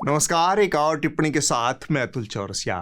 नमस्कार। एक और टिप्पणी के साथ मैं अतुल चौरसिया।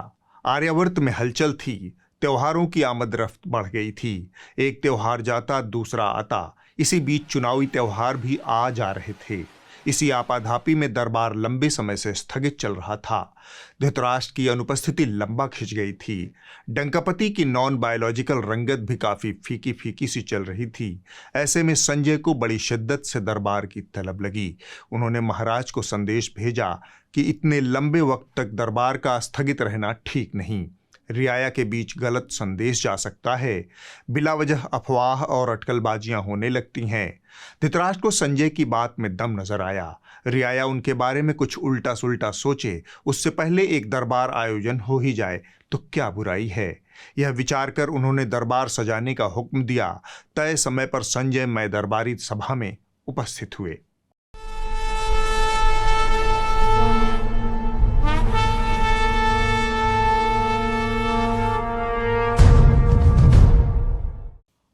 आर्यावर्त में हलचल थी, त्योहारों की आमद रफ्त बढ़ गई थी। एक त्योहार जाता दूसरा आता, इसी बीच चुनावी त्योहार भी आ जा रहे थे। इसी आपाधापी में दरबार लंबे समय से स्थगित चल रहा था। धृतराष्ट्र की अनुपस्थिति लंबा खिंच गई थी। डंकापति की नॉन बायोलॉजिकल रंगत भी काफी फीकी फीकी सी चल रही थी। ऐसे में संजय को बड़ी शिद्दत से दरबार की तलब लगी। उन्होंने महाराज को संदेश भेजा कि इतने लंबे वक्त तक दरबार का स्थगित रहना ठीक नहीं। रियाया के बीच गलत संदेश जा सकता है। बिला वजह अफवाह और अटकलबाजियां होने लगती हैं। धृतराष्ट्र को संजय की बात में दम नजर आया। रियाया उनके बारे में कुछ उल्टा सुल्टा सोचे, उससे पहले एक दरबार आयोजन हो ही जाए तो क्या बुराई है। यह विचार कर उन्होंने दरबार सजाने का हुक्म दिया। तय समय पर संजय मैं दरबारी सभा में उपस्थित हुए।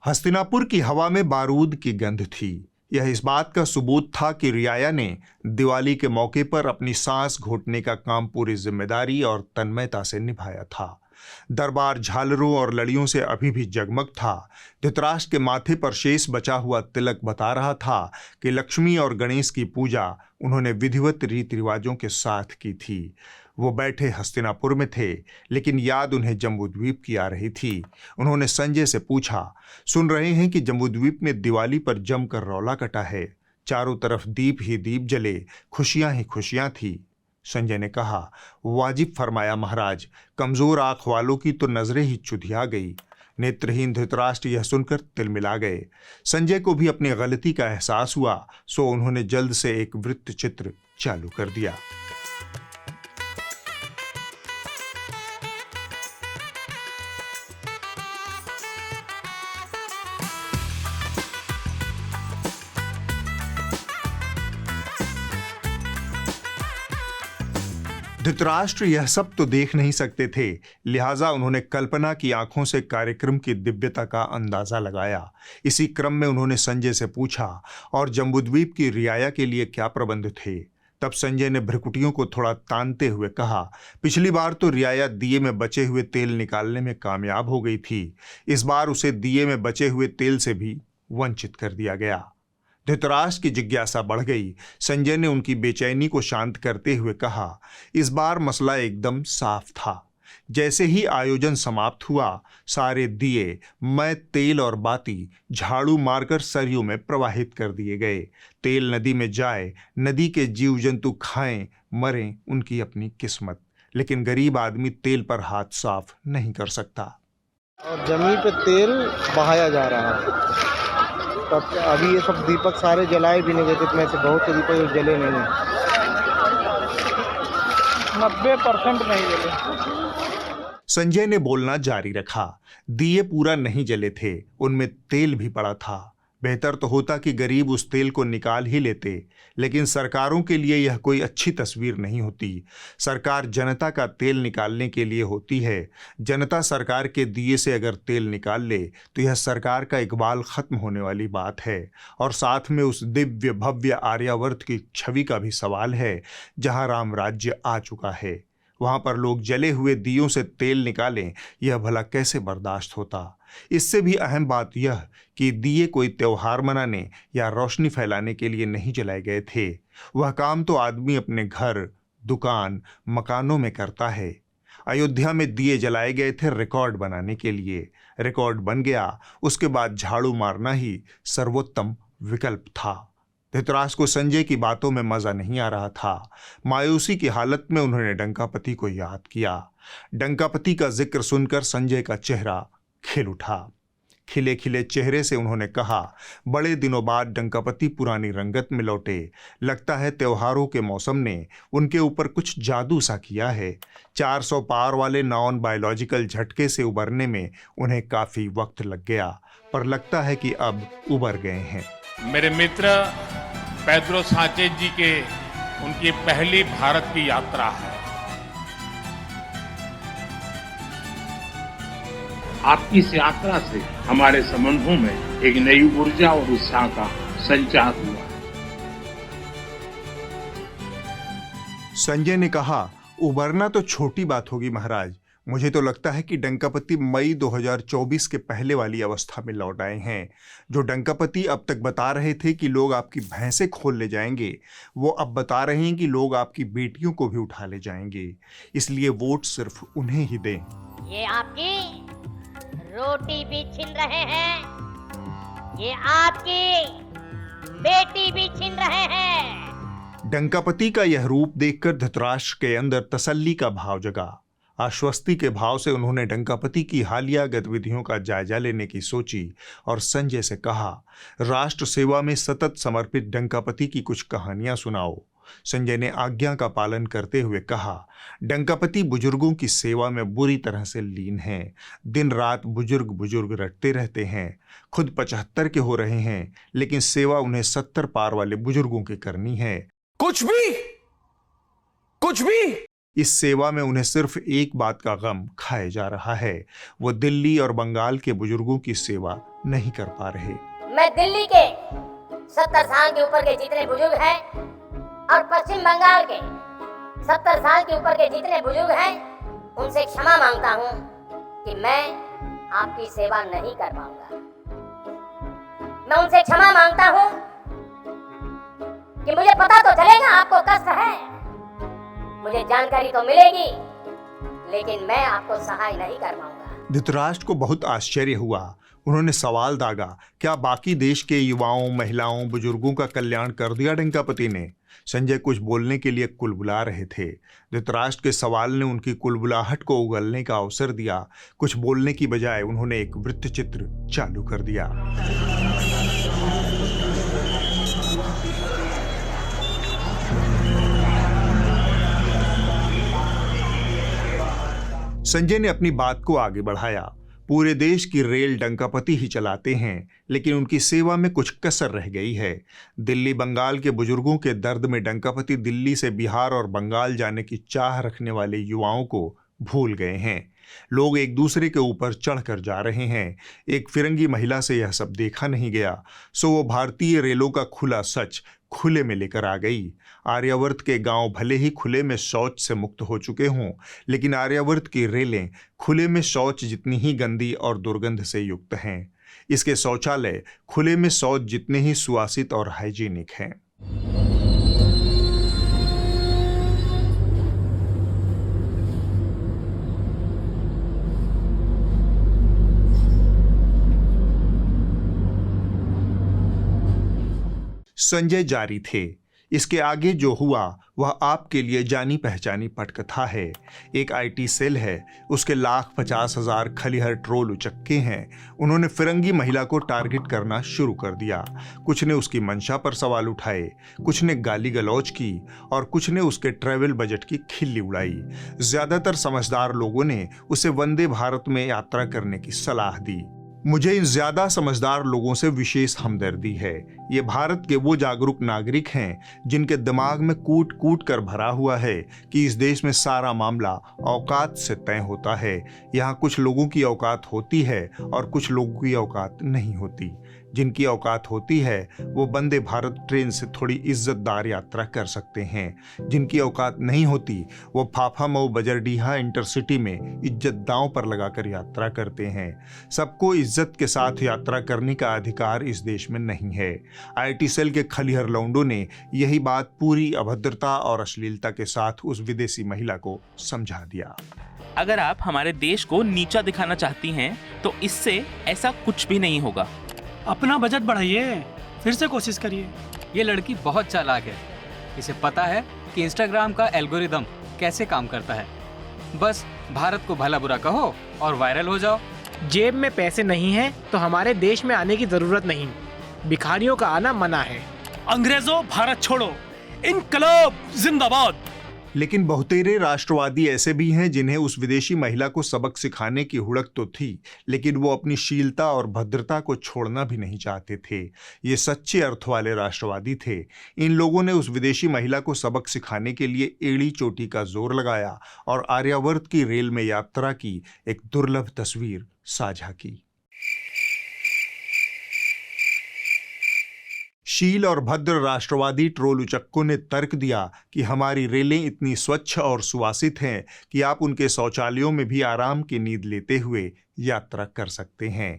हस्तिनापुर की हवा में बारूद की गंध थी। यह इस बात का सबूत था कि रियाया ने दिवाली के मौके पर अपनी सांस घोटने का काम पूरी जिम्मेदारी और तन्मयता से निभाया था। दरबार झालरों और लड़ियों से अभी भी जगमग था। धृतराष्ट्र के माथे पर शेष बचा हुआ तिलक बता रहा था कि लक्ष्मी और गणेश की पूजा उन्होंने विधिवत रीति रिवाजों के साथ की थी। वो बैठे हस्तिनापुर में थे, लेकिन याद उन्हें जम्बूद्वीप की आ रही थी। उन्होंने संजय से पूछा, सुन रहे हैं कि जम्बूद्वीप में दिवाली पर जमकर रौला कटा है। चारों तरफ दीप ही दीप जले, खुशियां ही खुशियां थी। संजय ने कहा, वाजिब फरमाया महाराज, कमजोर आंख वालों की तो नजरें ही चुधिया गई। नेत्रहीन धृतराष्ट्र यह सुनकर तिलमिला गए। संजय को भी अपनी गलती का एहसास हुआ, सो उन्होंने जल्द से एक वृत्त चित्र चालू कर दिया। धृतराष्ट्र यह सब तो देख नहीं सकते थे, लिहाजा उन्होंने कल्पना की आंखों से कार्यक्रम की दिव्यता का अंदाजा लगाया। इसी क्रम में उन्होंने संजय से पूछा, और जम्बूद्वीप की रियाया के लिए क्या प्रबंध थे। तब संजय ने भ्रुकुटियों को थोड़ा तानते हुए कहा, पिछली बार तो रियाया दिए में बचे हुए तेल निकालने में कामयाब हो गई थी। इस बार उसे दिए में बचे हुए तेल से भी वंचित कर दिया गया। धृतराष्ट्र की जिज्ञासा बढ़ गई। संजय ने उनकी बेचैनी को शांत करते हुए कहा, इस बार मसला एकदम साफ था। जैसे ही आयोजन समाप्त हुआ, सारे दिए, मैं, तेल और बाती झाड़ू मारकर सरयू में प्रवाहित कर दिए गए। तेल नदी में जाए, नदी के जीव जंतु खाएं मरें, उनकी अपनी किस्मत। लेकिन गरीब आदमी तेल पर हाथ साफ नहीं कर सकता। और जमीन पे तेल बहाया जा रहा है। तब अभी ये सब दीपक सारे जलाए भी नहीं गए थे, में से बहुत से दीपक जले नहीं, 90% नहीं जले। संजय ने बोलना जारी रखा। दिए पूरा नहीं जले थे, उनमें तेल भी पड़ा था। बेहतर तो होता कि गरीब उस तेल को निकाल ही लेते, लेकिन सरकारों के लिए यह कोई अच्छी तस्वीर नहीं होती। सरकार जनता का तेल निकालने के लिए होती है। जनता सरकार के दिए से अगर तेल निकाल ले तो यह सरकार का इकबाल खत्म होने वाली बात है। और साथ में उस दिव्य भव्य आर्यावर्त की छवि का भी सवाल है, जहां राम राज्य आ चुका है। वहां पर लोग जले हुए दियों से तेल निकालें, यह भला कैसे बर्दाश्त होता। इससे भी अहम बात यह कि दिए कोई त्योहार मनाने या रोशनी फैलाने के लिए नहीं जलाए गए थे। वह काम तो आदमी अपने घर, दुकान, मकानों में करता है। अयोध्या में दिए जलाए गए थे रिकॉर्ड बनाने के लिए। रिकॉर्ड बन गया, उसके बाद झाड़ू मारना ही सर्वोत्तम विकल्प था। धृतराष्ट्र को संजय की बातों में मजा नहीं आ रहा था। मायूसी की हालत में उन्होंने डंकापति को याद किया। डंकापति का जिक्र सुनकर संजय का चेहरा खिल उठा। खिले खिले चेहरे से उन्होंने कहा, बड़े दिनों बाद डंकापति पुरानी रंगत में लौटे। लगता है त्योहारों के मौसम ने उनके ऊपर कुछ जादू सा किया है। 400 पार वाले नॉन बायोलॉजिकल झटके से उबरने में उन्हें काफी वक्त लग गया, पर लगता है कि अब उबर गए हैं। मेरे मित्र पेड्रो सांचेज जी के उनकी पहली भारत की यात्रा है। आपकी इस यात्रा से हमारे संबंधों में एक नई ऊर्जा और उत्साह का संचार हुआ। संजय ने कहा, उबरना तो छोटी बात होगी महाराज, मुझे तो लगता है कि डंकापति मई 2024 के पहले वाली अवस्था में लौट आए हैं। जो डंकापति अब तक बता रहे थे कि लोग आपकी भैंसें खोल ले जाएंगे, वो अब बता रहे हैं कि लोग आपकी बेटियों को भी उठा ले जाएंगे। इसलिए वोट सिर्फ उन्हें ही दें। ये आपकी रोटी भी छीन रहे हैं, ये आपकी बेटी भी छीन रहे हैं। डंकापति का यह रूप देखकर धृतराष्ट्र के अंदर तसल्ली का भाव जगा। आश्वस्ति के भाव से उन्होंने डंकापति की हालिया गतिविधियों का जायजा लेने की सोची और संजय से कहा, राष्ट्र सेवा में सतत समर्पित डंकापति की कुछ कहानियां सुनाओ। संजय ने आज्ञा का पालन करते हुए कहा, डंकापति बुजुर्गों की सेवा में बुरी तरह से लीन हैं। दिन रात बुजुर्ग रटते रहते हैं। खुद 75 के हो रहे हैं, लेकिन सेवा उन्हें 70 पार वाले बुजुर्गों की करनी है। कुछ भी इस सेवा में उन्हें सिर्फ एक बात का गम खाए जा रहा है, वो दिल्ली और बंगाल के बुजुर्गों की सेवा नहीं कर पा रहे। मैं दिल्ली के 70 साल के ऊपर के जितने बुजुर्ग हैं और पश्चिम बंगाल के 70 साल के ऊपर के जितने बुजुर्ग हैं, उनसे क्षमा मांगता हूं कि मैं आपकी सेवा नहीं कर पाऊंगा। मैं उनसे क्षमा मांगता हूं कि मुझे पता तो चलेगा आपको कष्ट है, मुझे जानकारी तो मिलेगी, लेकिन मैं आपको सहाय नहीं कर पाऊंगा। धृतराष्ट्र को बहुत आश्चर्य हुआ। उन्होंने सवाल दागा, क्या बाकी देश के युवाओं, महिलाओं, बुजुर्गों का कल्याण कर दिया डंकापति ने? संजय कुछ बोलने के लिए कुलबुला रहे थे। धृतराष्ट्र के सवाल ने उनकी कुलबुलाहट को उगलने का अवसर दिया। कुछ बोलने की बजाय उन्होंने एक वृत्तचित्र चालू कर दिया। संजय ने अपनी बात को आगे बढ़ाया। पूरे देश की रेल डंकापति ही चलाते हैं, लेकिन उनकी सेवा में कुछ कसर रह गई है। दिल्ली बंगाल के बुजुर्गों के दर्द में डंकापति दिल्ली से बिहार और बंगाल जाने की चाह रखने वाले युवाओं को भूल गए हैं। लोग एक दूसरे के ऊपर चढ़कर जा रहे हैं। एक फिरंगी महिला से यह सब देखा नहीं गया, सो वो भारतीय रेलों का खुला सच खुले में लेकर आ गई। आर्यावर्त के गांव भले ही खुले में शौच से मुक्त हो चुके हों, लेकिन आर्यावर्त की रेलें खुले में शौच जितनी ही गंदी और दुर्गंध से युक्त हैं। इसके शौचालय खुले में शौच जितने ही सुवासित और हाइजीनिक हैं। संजय जारी थे। इसके आगे जो हुआ वह आपके लिए जानी पहचानी पटकथा है। एक आईटी सेल है, उसके 1,50,000 खलिहर ट्रोल उचक्के हैं। उन्होंने फिरंगी महिला को टारगेट करना शुरू कर दिया। कुछ ने उसकी मंशा पर सवाल उठाए, कुछ ने गाली गलौज की और कुछ ने उसके ट्रैवल बजट की खिल्ली उड़ाई। ज्यादातर समझदार लोगों ने उसे वंदे भारत में यात्रा करने की सलाह दी। मुझे इन ज्यादा समझदार लोगों से विशेष हमदर्दी है। ये भारत के वो जागरूक नागरिक हैं जिनके दिमाग में कूट कूट कर भरा हुआ है कि इस देश में सारा मामला औकात से तय होता है। यहाँ कुछ लोगों की औकात होती है और कुछ लोगों की औकात नहीं होती। जिनकी औकात होती है वो वंदे भारत ट्रेन से थोड़ी इज्जतदार यात्रा कर सकते हैं। जिनकी औकात नहीं होती वो फाफा मऊ बजरडीहा इंटरसिटी में इज्जत दांव पर लगाकर यात्रा करते हैं। सबको इज्जत के साथ यात्रा करने का अधिकार इस देश में नहीं है। आईटी सेल के खलिहर लौंडों ने यही बात पूरी अभद्रता और अश्लीलता के साथ उस विदेशी महिला को समझा दिया। अगर आप हमारे देश को नीचा दिखाना चाहती हैं तो इससे ऐसा कुछ भी नहीं होगा। अपना बजट बढ़ाइए, फिर से कोशिश करिए। ये लड़की बहुत चालाक है। इसे पता है कि इंस्टाग्राम का एल्गोरिदम कैसे काम करता है। बस भारत को भला बुरा कहो और वायरल हो जाओ। जेब में पैसे नहीं हैं तो हमारे देश में आने की जरूरत नहीं। भिखारियों का आना मना है। अंग्रेजों भारत छोड़ो, इनकलाब जिंदाबाद। लेकिन बहुतेरे राष्ट्रवादी ऐसे भी हैं जिन्हें उस विदेशी महिला को सबक सिखाने की हुड़क तो थी, लेकिन वो अपनी शीलता और भद्रता को छोड़ना भी नहीं चाहते थे। ये सच्चे अर्थ वाले राष्ट्रवादी थे। इन लोगों ने उस विदेशी महिला को सबक सिखाने के लिए एड़ी चोटी का जोर लगाया और आर्यावर्त की रेल में यात्रा की एक दुर्लभ तस्वीर साझा की। शील और भद्र राष्ट्रवादी ट्रोल उचक्कों ने तर्क दिया कि हमारी रेलें इतनी स्वच्छ और सुवासित हैं कि आप उनके शौचालयों में भी आराम की नींद लेते हुए यात्रा कर सकते हैं।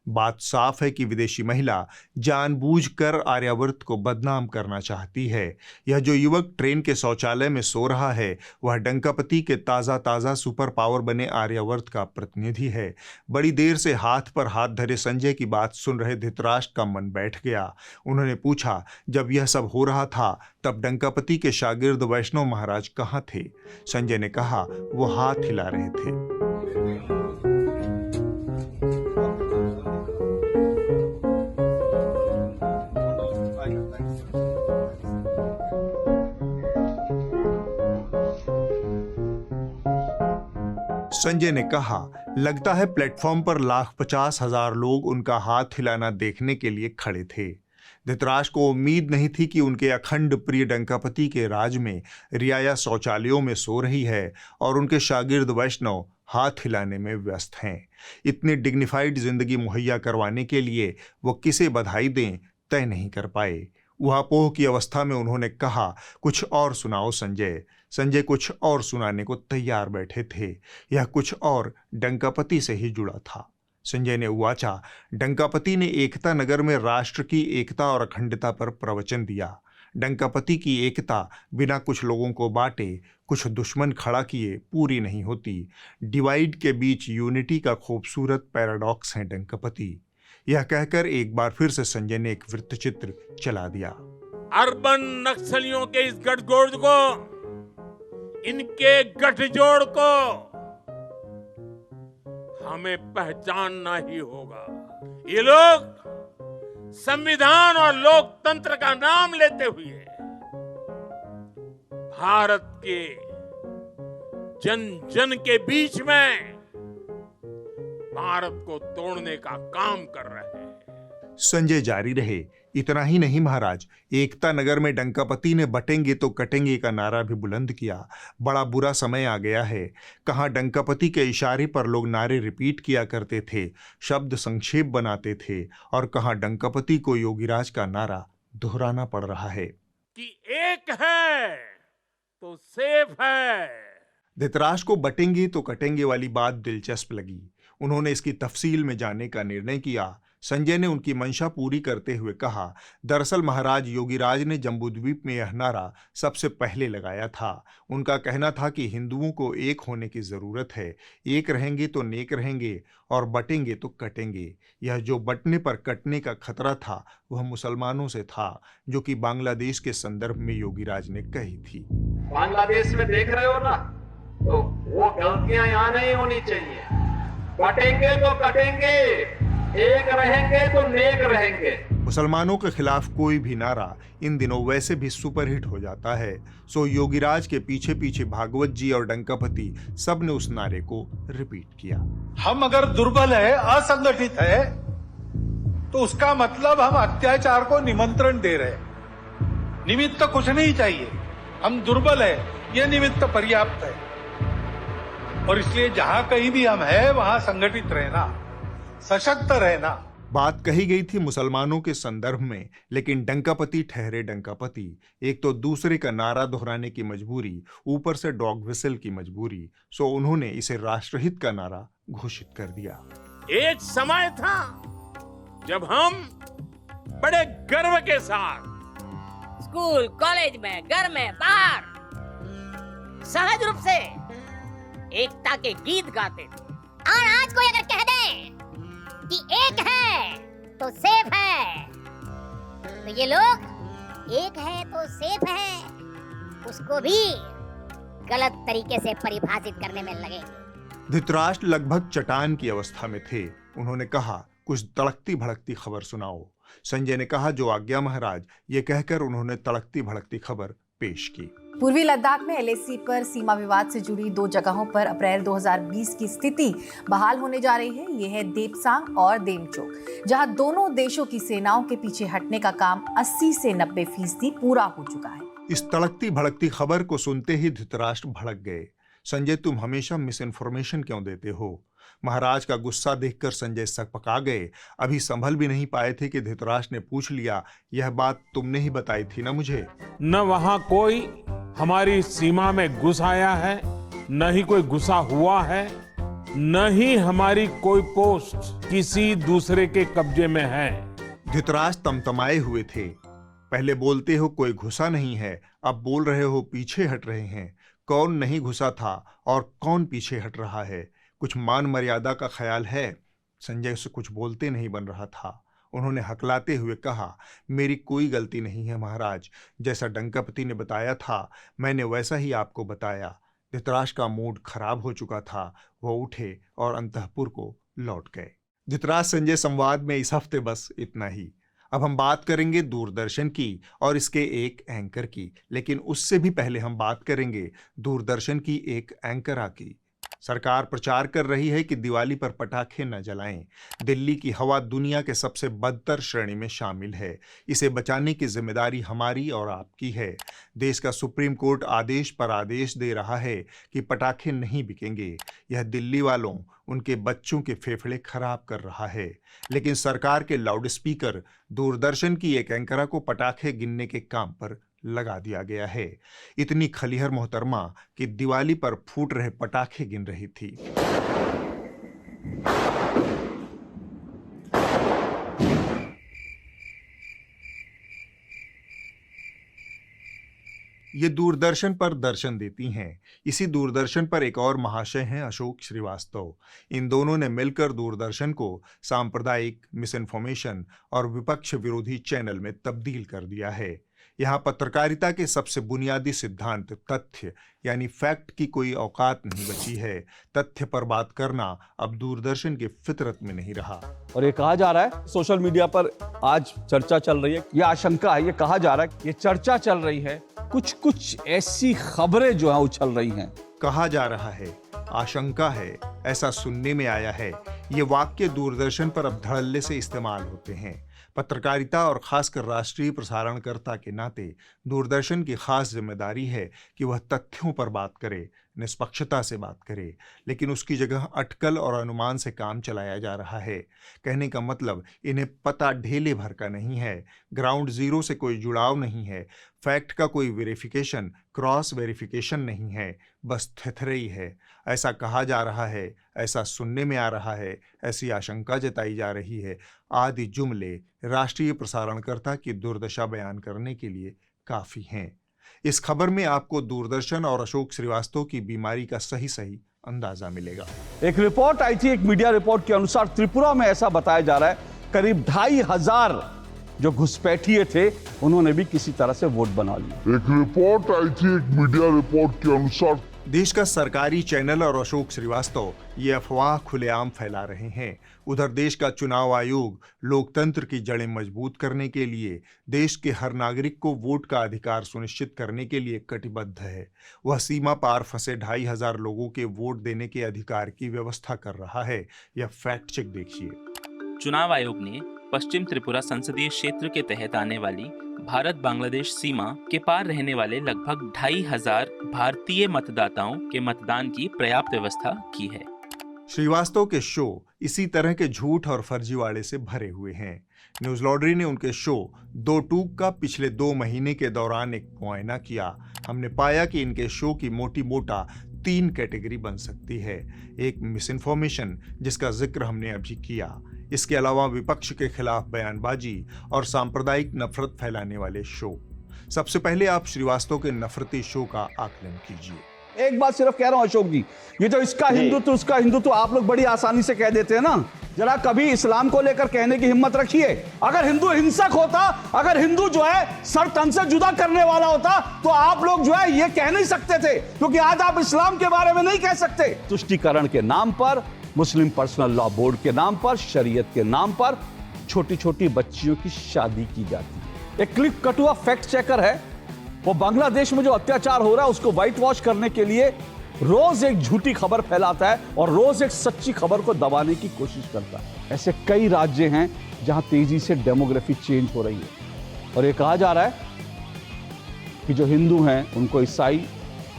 बात साफ है कि विदेशी महिला जानबूझकर आर्यावर्त को बदनाम करना चाहती है। यह जो युवक ट्रेन के शौचालय में सो रहा है वह डंकापति के ताज़ा सुपर पावर बने आर्यावर्त का प्रतिनिधि है। बड़ी देर से हाथ पर हाथ धरे संजय की बात सुन रहे धृतराष्ट्र का मन बैठ गया। उन्होंने पूछा, जब यह सब हो रहा था तब डंकापति के शागिर्द वैष्णव महाराज कहाँ थे? संजय ने कहा, वो हाथ हिला रहे थे। संजय ने कहा, लगता है प्लेटफॉर्म पर 1,50,000 लोग उनका हाथ हिलाना देखने के लिए खड़े थे। धृतराष्ट्र को उम्मीद नहीं थी कि उनके अखंड प्रिय डंकापति के राज में रियाया शौचालयों में सो रही है और उनके शागिर्द वैष्णव हाथ हिलाने में व्यस्त हैं। इतनी डिग्निफाइड जिंदगी मुहैया करवाने के लिए वो किसे बधाई दें तय नहीं कर पाए। ऊहापोह की अवस्था में उन्होंने कहा, कुछ और सुनाओ संजय। संजय कुछ और सुनाने को तैयार बैठे थे। यह कुछ और डंकापति से ही जुड़ा था। संजय ने उवाचा, डंकापति ने एकता नगर में राष्ट्र की एकता और अखंडता पर प्रवचन दिया। डंकापति की एकता बिना कुछ लोगों को बांटे, कुछ दुश्मन खड़ा किए पूरी नहीं होती। डिवाइड के बीच यूनिटी का खूबसूरत पैराडॉक्स है डंकापति। यह कहकर एक बार फिर से संजय ने एक वृत्तचित्र चला दिया। अर्बन नक्सलियों के इस गठजोड़ को, इनके गठजोड़ को हमें पहचानना ही होगा। ये लोग संविधान और लोकतंत्र का नाम लेते हुए भारत के जन जन के बीच में भारत को तोड़ने का काम कर रहे हैं। संजय जारी रहे, इतना ही नहीं महाराज, एकता नगर में डंकापति ने बटेंगे तो कटेंगे का नारा भी बुलंद किया। बड़ा बुरा समय आ गया है। कहाँ डंकापति के इशारे पर लोग नारे रिपीट किया करते थे, शब्द संक्षेप बनाते थे, और कहाँ डंकापति को योगीराज का नारा दोहराना पड़ रहा है कि एक है तो सेफ है। धृतराष्ट्र को बटेंगे तो कटेंगे वाली बात दिलचस्प लगी। उन्होंने इसकी तफसील में जाने का निर्णय किया। संजय ने उनकी मंशा पूरी करते हुए कहा, दरअसल महाराज योगीराज ने जम्बूद्वीप में यह नारा सबसे पहले लगाया था। उनका कहना था कि हिंदुओं को एक होने की जरूरत है। एक रहेंगे तो नेक रहेंगे और बटेंगे तो कटेंगे। यह जो बटने पर कटने का खतरा था वह मुसलमानों से था, जो कि बांग्लादेश के संदर्भ में योगीराज ने कही थी। बांग्लादेश में देख रहे हो ना, तो वो गलतियां यहाँ नहीं होनी चाहिए। बटेंगे तो कटेंगे, एक रहेंगे तो नेक रहेंगे। मुसलमानों के खिलाफ कोई भी नारा इन दिनों वैसे भी सुपरहिट हो जाता है। सो योगीराज के पीछे पीछे भागवत जी और डंकापति सब ने उस नारे को रिपीट किया। हम अगर दुर्बल है, असंगठित है, तो उसका मतलब हम अत्याचार को निमंत्रण दे रहे। निमित्त कुछ नहीं चाहिए, हम दुर्बल है, यह निमित्त पर्याप्त है। और इसलिए जहां कहीं भी हम हैं वहां संगठित रहना, सशक्त रहना। बात कही गई थी मुसलमानों के संदर्भ में, लेकिन डंकापति ठहरे डंकापति। एक तो दूसरे का नारा दोहराने की मजबूरी, ऊपर से डॉग व्हिसल की मजबूरी। सो उन्होंने इसे राष्ट्रहित का नारा घोषित कर दिया। एक समय था जब हम बड़े गर्व के साथ स्कूल, कॉलेज में, घर में, बाहर सहज रूप से एकता के गीत गाते थे। और आज कोई अगर कह दे कि एक है तो सेफ है, तो ये लोग एक है तो सेफ है उसको भी गलत तरीके से परिभाषित करने में लगेंगे। धृतराष्ट्र लगभग चट्टान की अवस्था में थे। उन्होंने कहा, कुछ तड़कती भड़कती खबर सुनाओ। संजय ने कहा, जो आज्ञा महाराज। ये कहकर उन्होंने तड़कती भड़कती खबर पेश की। पूर्वी लद्दाख में एलएसी पर सीमा विवाद से जुड़ी 2 जगहों पर अप्रैल 2020 की स्थिति बहाल होने जा रही है। ये है देपसांग और देमचोक, जहां दोनों देशों की सेनाओं के पीछे हटने का काम 80 से 90% पूरा हो चुका है। इस तड़कती भड़कती खबर को सुनते ही धृतराष्ट्र भड़क गए। संजय, तुम हमेशा मिस इन्फॉर्मेशन क्यों देते हो? महाराज का गुस्सा देखकर संजय सकपका गए। अभी संभल भी नहीं पाए थे कि धृतराष्ट्र ने पूछ लिया, यह बात तुमने ही बताई थी ना मुझे? न वहां कोई हमारी सीमा में घुस आया है, न ही कोई घुसा हुआ है, न ही हमारी कोई पोस्ट किसी दूसरे के कब्जे में है। धृतराष्ट्र तमतमाए हुए थे। पहले बोलते हो कोई घुसा नहीं है, अब बोल रहे हो पीछे हट रहे हैं। कौन नहीं घुसा था और कौन पीछे हट रहा है? कुछ मान मर्यादा का ख्याल है? संजय से कुछ बोलते नहीं बन रहा था। उन्होंने हकलाते हुए कहा, मेरी कोई गलती नहीं है महाराज। जैसा डंकापति ने बताया था मैंने वैसा ही आपको बताया। धृतराष्ट्र का मूड खराब हो चुका था। वह उठे और अंतःपुर को लौट गए। धृतराष्ट्र संजय संवाद में इस हफ्ते बस इतना ही। अब हम बात करेंगे दूरदर्शन की और इसके एक एंकर की, लेकिन उससे भी पहले हम बात करेंगे दूरदर्शन की एक एंकरा की। सरकार प्रचार कर रही है कि दिवाली पर पटाखे न जलाएं। दिल्ली की हवा दुनिया के सबसे बदतर श्रेणी में शामिल है। इसे बचाने की जिम्मेदारी हमारी और आपकी है। देश का सुप्रीम कोर्ट आदेश पर आदेश दे रहा है कि पटाखे नहीं बिकेंगे। यह दिल्ली वालों, उनके बच्चों के फेफड़े खराब कर रहा है। लेकिन सरकार के लाउडस्पीकर दूरदर्शन की एक एंकरा को पटाखे गिनने के काम पर लगा दिया गया है। इतनी खलिहर मोहतरमा कि दिवाली पर फूट रहे पटाखे गिन रही थी। ये दूरदर्शन पर दर्शन देती हैं। इसी दूरदर्शन पर एक और महाशय हैं अशोक श्रीवास्तव। इन दोनों ने मिलकर दूरदर्शन को सांप्रदायिक, मिसइंफॉर्मेशन और विपक्ष विरोधी चैनल में तब्दील कर दिया है। यहाँ पत्रकारिता के सबसे बुनियादी सिद्धांत तथ्य यानी फैक्ट की कोई औकात नहीं बची है। तथ्य पर बात करना अब दूरदर्शन की फितरत में नहीं रहा। और ये कहा जा रहा है, सोशल मीडिया पर आज चर्चा चल रही है, ये आशंका है, ये कहा जा रहा है, ये चर्चा चल रही है, कुछ ऐसी खबरें जो है उछल रही हैं। कहा जा रहा है, आशंका है, ऐसा सुनने में आया है। ये वाक्य दूरदर्शन पर अब धड़ल्ले से इस्तेमाल होते हैं। पत्रकारिता और खासकर राष्ट्रीय प्रसारणकर्ता के नाते दूरदर्शन की खास जिम्मेदारी है कि वह तथ्यों पर बात करे, निष्पक्षता से बात करे, लेकिन उसकी जगह अटकल और अनुमान से काम चलाया जा रहा है। कहने का मतलब इन्हें पता ढेले भर का नहीं है, ग्राउंड जीरो से कोई जुड़ाव नहीं है, फैक्ट का कोई वेरिफिकेशन, क्रॉस वेरिफिकेशन नहीं है, बस थेथरई है। ऐसा कहा जा रहा है, ऐसा सुनने में आ रहा है, ऐसी आशंका जताई जा रही है। आदि जुमले राष्ट्रीय प्रसारणकर्ता की दुर्दशा बयान करने के लिए काफी हैं। इस खबर में आपको दूरदर्शन और अशोक श्रीवास्तव की बीमारी का सही अंदाजा मिलेगा। एक रिपोर्ट आई थी, एक मीडिया रिपोर्ट के अनुसार त्रिपुरा में ऐसा बताया जा रहा है, करीब 2500 जो घुसपैठिए थे उन्होंने भी किसी तरह से वोट बना लिया। एक रिपोर्ट आई थी, एक मीडिया रिपोर्ट के अनुसार देश का सरकारी चैनल और अशोक श्रीवास्तव ये अफवाह खुलेआम फैला रहे हैं। उधर देश का चुनाव आयोग लोकतंत्र की जड़ें मजबूत करने के लिए, देश के हर नागरिक को वोट का अधिकार सुनिश्चित करने के लिए कटिबद्ध है। वह सीमा पार फंसे 2500 लोगों के वोट देने के अधिकार की व्यवस्था कर रहा है। यह फैक्ट चेक देखिए। चुनाव आयोग ने पश्चिम त्रिपुरा संसदीय क्षेत्र के तहत आने वाली भारत बांग्लादेश सीमा के पार रहने वाले लगभग 2500 भारतीय मतदाताओं के मतदान की पर्याप्त व्यवस्था की है। श्रीवास्तव के शो इसी तरह के झूठ और फर्जीवाड़े से भरे हुए हैं। न्यूज लॉन्ड्री ने उनके शो दो टूक का पिछले 2 महीने के दौरान एक मुआयना किया। हमने पाया कि इनके शो की मोटी मोटा 3 कैटेगरी बन सकती है। एक मिसइंफॉर्मेशन, जिसका जिक्र हमने अभी किया। इसके अलावा विपक्ष के खिलाफ बयानबाजी और सांप्रदायिक नफरत फैलाने वाले शो। सबसे पहले आप श्रीवास्तव के नफरती शो का आकलन कीजिए। एक बात सिर्फ कह रहा हूं अशोक जी, ये जो इसका हिंदुत्व उसका हिंदुत्व आप लोग बड़ी आसानी से कह देते हैं ना, जरा कभी इस्लाम को लेकर कहने की हिम्मत रखिए। अगर हिंदू हिंसक होता, अगर हिंदू जो है सर तन से जुदा करने वाला होता, तो आप लोग जो है ये कह नहीं सकते थे, क्योंकि आज आप इस्लाम के बारे में नहीं कह सकते। तुष्टीकरण के नाम पर, मुस्लिम पर्सनल लॉ बोर्ड के नाम पर, शरीयत के नाम पर छोटी छोटी बच्चियों की शादी की जाती है। एक क्लिक कटुआ फैक्ट चेकर है, वो बांग्लादेश में जो अत्याचार हो रहा है उसको व्हाइट वॉश करने के लिए रोज एक झूठी खबर फैलाता है और रोज एक सच्ची खबर को दबाने की कोशिश करता है। ऐसे कई राज्य हैं जहां तेजी से डेमोग्राफी चेंज हो रही है और ये कहा जा रहा है कि जो हिंदू हैं उनको ईसाई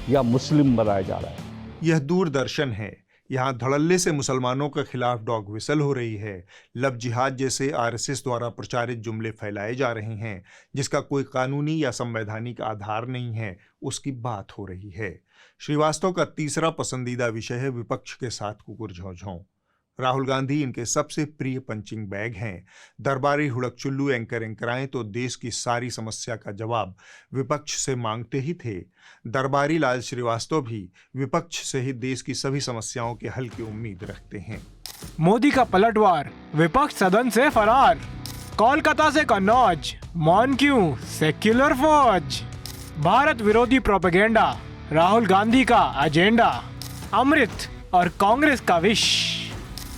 या मुस्लिम बनाया जा रहा है। यह दूरदर्शन है। यहाँ धड़ल्ले से मुसलमानों के खिलाफ डॉग विसल हो रही है। लव जिहाद जैसे आरएसएस द्वारा प्रचारित जुमले फैलाए जा रहे हैं जिसका कोई कानूनी या संवैधानिक आधार नहीं है, उसकी बात हो रही है। श्रीवास्तव का तीसरा पसंदीदा विषय है विपक्ष के साथ कुकुर झौझौं। राहुल गांधी इनके सबसे प्रिय पंचिंग बैग हैं। दरबारी हुड़कचुल्लू एंकर एंकराएं तो देश की सारी समस्या का जवाब विपक्ष से मांगते ही थे। दरबारी लाल श्रीवास्तव भी विपक्ष से ही देश की सभी समस्याओं के हल की उम्मीद रखते हैं। मोदी का पलटवार, विपक्ष सदन से फरार। कोलकाता से कन्नौज, मौन क्यों, सेक्युलर फौज। भारत विरोधी प्रोपेगेंडा, राहुल गांधी का एजेंडा। अमृत और कांग्रेस का विश,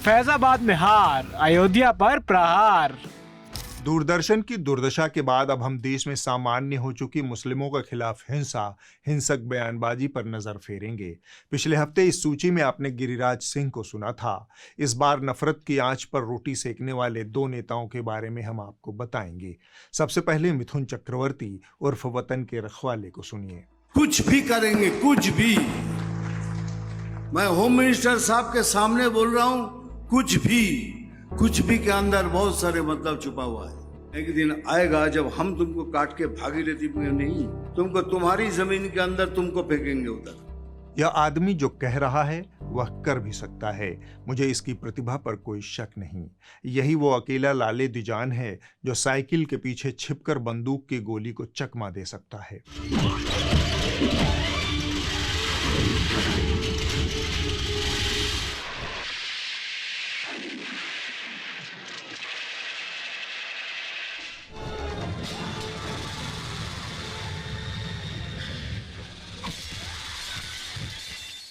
फैजाबाद में हार, अयोध्या पर प्रहार। दूरदर्शन की दुर्दशा के बाद अब हम देश में सामान्य हो चुकी मुस्लिमों के खिलाफ हिंसक बयानबाजी पर नजर फेरेंगे। पिछले हफ्ते इस सूची में आपने गिरिराज सिंह को सुना था। इस बार नफरत की आंच पर रोटी सेकने वाले दो नेताओं के बारे में हम आपको बताएंगे। सबसे पहले मिथुन चक्रवर्ती उर्फ वतन के रखवाले को सुनिए। कुछ भी करेंगे, कुछ भी। मैं होम मिनिस्टर साहब के सामने बोल रहा हूं, कुछ भी के अंदर बहुत सारे मतलब छुपा हुआ है। एक दिन आएगा जब हम तुमको काट के भागीरथी में नहीं, तुमको तुम्हारी जमीन के अंदर तुमको फेंकेंगे उधर। यह आदमी जो कह रहा है वह कर भी सकता है, मुझे इसकी प्रतिभा पर कोई शक नहीं। यही वो अकेला लाले दिजान है जो साइकिल के पीछे छिपकर बंदूक की गोली को चकमा दे सकता है।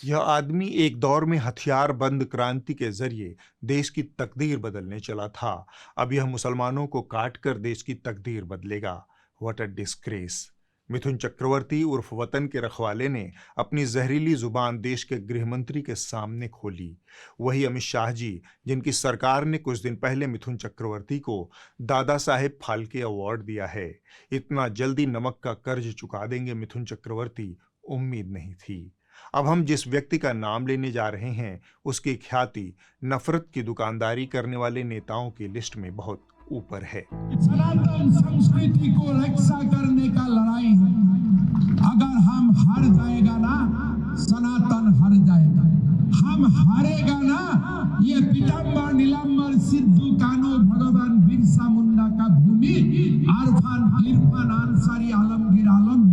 यह आदमी एक दौर में हथियार बंद क्रांति के जरिए देश की तकदीर बदलने चला था। अब यह मुसलमानों को काटकर देश की तकदीर बदलेगा। What a disgrace. Mithun Chakraborty उर्फ वतन के रखवाले ने अपनी जहरीली जुबान देश के गृह मंत्री के सामने खोली। वही अमित शाह जी जिनकी सरकार ने कुछ दिन पहले मिथुन चक्रवर्ती को दादा साहेब फाल्के अवार्ड दिया है। इतना जल्दी नमक का कर्ज चुका देंगे मिथुन चक्रवर्ती, उम्मीद नहीं थी। अब हम जिस व्यक्ति का नाम लेने जा रहे हैं उसकी ख्याति नफरत की दुकानदारी करने वाले नेताओं की लिस्ट में बहुत ऊपर है। सनातन संस्कृति को रक्षा करने का लड़ाई है। अगर हम हार जाएगा ना, सनातन हार जाएगा। हम हारेगा ना, ये पीताम्बर नीलांबर सिद्धू कान्हू भगवान बिरसा मुंडा का भूमि इरफान अंसारी आलमगीर आलम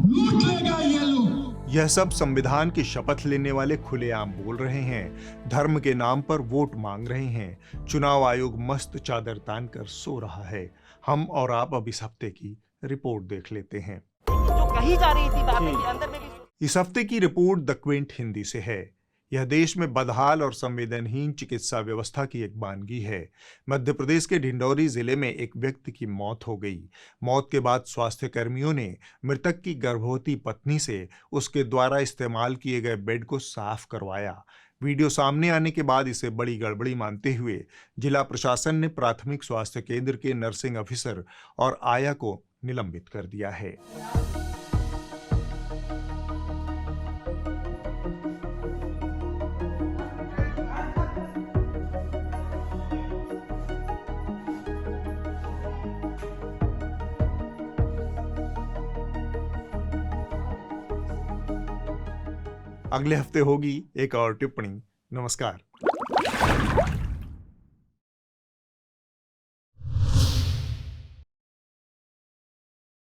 लूट लेगा ये लोग। यह सब संविधान की शपथ लेने वाले खुलेआम बोल रहे हैं, धर्म के नाम पर वोट मांग रहे हैं। चुनाव आयोग मस्त चादर तान कर सो रहा है। हम और आप अब इस हफ्ते की रिपोर्ट देख लेते हैं। जो कही जा रही थी बातें के अंदर में भी। इस हफ्ते की रिपोर्ट द क्विंट हिंदी से है। यह देश में बदहाल और संवेदनहीन चिकित्सा व्यवस्था की एक बानगी है। मध्य प्रदेश के ढिंडौरी जिले में एक व्यक्ति की मौत हो गई। मौत के बाद स्वास्थ्य कर्मियों ने मृतक की गर्भवती पत्नी से उसके द्वारा इस्तेमाल किए गए बेड को साफ करवाया। वीडियो सामने आने के बाद इसे बड़ी गड़बड़ी मानते हुए जिला प्रशासन ने प्राथमिक स्वास्थ्य केंद्र के नर्सिंग ऑफिसर और आया को निलंबित कर दिया है। अगले हफ्ते होगी एक और टिप्पणी। नमस्कार।